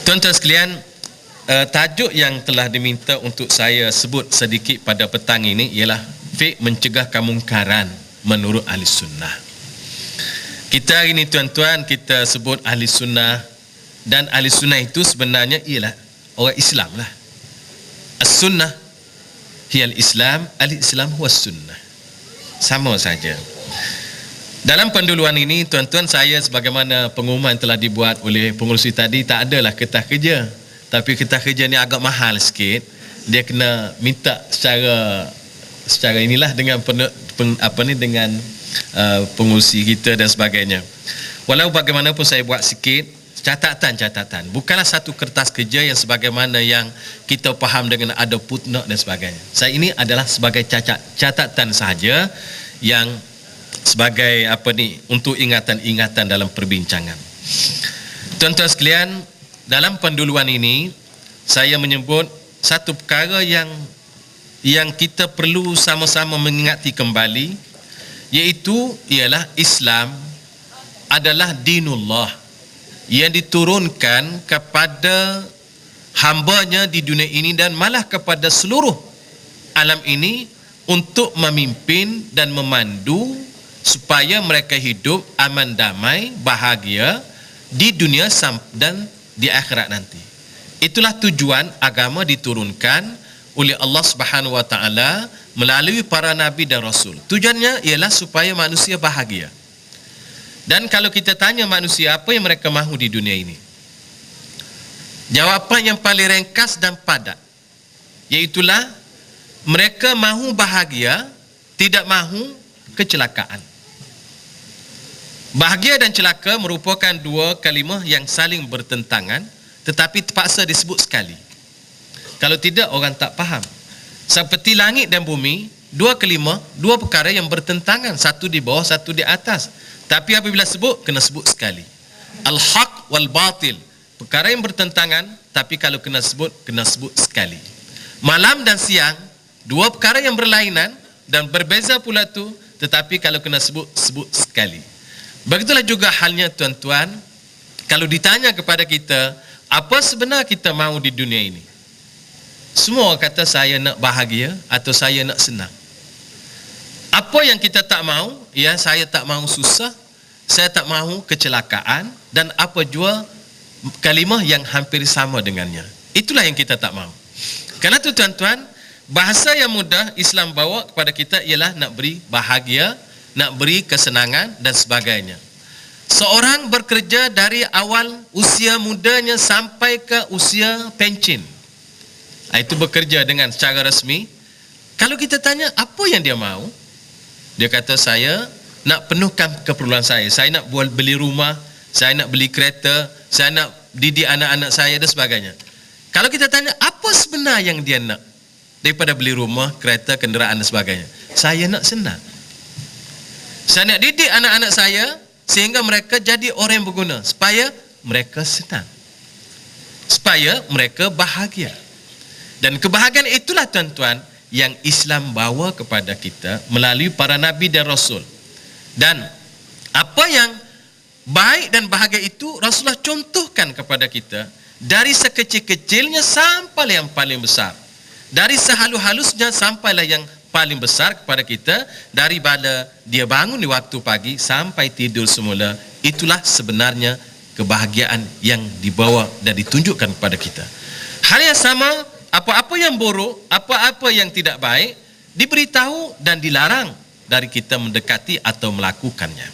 Tuan-tuan sekalian, tajuk yang telah diminta untuk saya sebut sedikit pada petang ini ialah fiqh mencegah kemungkaran menurut ahli sunnah. Kita hari ini tuan-tuan, kita sebut ahli sunnah, dan ahli sunnah itu sebenarnya ialah orang Islam lah. As-sunnah hiyal Islam, al-Islam huwa sunnah. Sama saja. Dalam penduluan ini tuan-tuan, saya sebagaimana pengumuman telah dibuat oleh pengurusi tadi, tak adalah ketah kerja. Tapi ketah kerja ni agak mahal sikit. Dia kena minta secara inilah dengan dengan pengurusi kita dan sebagainya. Walau bagaimanapun saya buat sikit catatan. Bukanlah satu kertas kerja yang sebagaimana yang kita faham dengan ada footnote dan sebagainya. Saya ini adalah sebagai catatan sahaja yang sebagai untuk ingatan-ingatan dalam perbincangan. Tuan-tuan sekalian, dalam penduluan ini saya menyebut satu perkara yang kita perlu sama-sama mengingati kembali, iaitu ialah Islam adalah dinullah yang diturunkan kepada hambanya di dunia ini dan malah kepada seluruh alam ini untuk memimpin dan memandu supaya mereka hidup aman, damai, bahagia di dunia dan di akhirat nanti. Itulah tujuan agama diturunkan oleh Allah Subhanahu wa taala melalui para nabi dan rasul. Tujuannya ialah supaya manusia bahagia. Dan kalau kita tanya manusia apa yang mereka mahu di dunia ini, jawapan yang paling ringkas dan padat, iaitulah mereka mahu bahagia, tidak mahu kecelakaan. Bahagia dan celaka merupakan dua kalimah yang saling bertentangan, tetapi terpaksa disebut sekali. Kalau tidak, orang tak faham. Seperti langit dan bumi, dua kalimah, dua perkara yang bertentangan, satu di bawah, satu di atas. Tapi apabila sebut, kena sebut sekali. Al-haq wal batil, perkara yang bertentangan, tapi kalau kena sebut sekali. Malam dan siang, dua perkara yang berlainan dan berbeza pula tu, tetapi kalau kena sebut sekali. Begitulah juga halnya tuan-tuan, kalau ditanya kepada kita, apa sebenar kita mahu di dunia ini? Semua orang kata saya nak bahagia atau saya nak senang. Apa yang kita tak mahu? Ya, saya tak mahu susah, saya tak mahu kecelakaan, dan apa jua kalimah yang hampir sama dengannya. Itulah yang kita tak mahu. Kerana itu tuan-tuan, bahasa yang mudah Islam bawa kepada kita ialah nak beri bahagia, nak beri kesenangan dan sebagainya. Seorang bekerja dari awal usia mudanya sampai ke usia pencen, itu bekerja dengan secara resmi. Kalau kita tanya apa yang dia mahu, dia kata saya nak penuhkan keperluan saya nak beli rumah, saya nak beli kereta, saya nak didik anak-anak saya dan sebagainya. Kalau kita tanya apa sebenar yang dia nak daripada beli rumah, kereta, kenderaan dan sebagainya, saya nak senang, saya nak didik anak-anak saya sehingga mereka jadi orang yang berguna, supaya mereka senang, supaya mereka bahagia. Dan kebahagiaan itulah tuan-tuan yang Islam bawa kepada kita melalui para nabi dan rasul. Dan apa yang baik dan bahagia itu Rasulullah contohkan kepada kita, dari sekecil-kecilnya sampai yang paling besar, dari sehalus-halusnya sampailah yang paling besar kepada kita, daripada dia bangun di waktu pagi sampai tidur semula. Itulah sebenarnya kebahagiaan yang dibawa dan ditunjukkan kepada kita. Hal yang sama, apa-apa yang buruk, apa-apa yang tidak baik diberitahu dan dilarang dari kita mendekati atau melakukannya.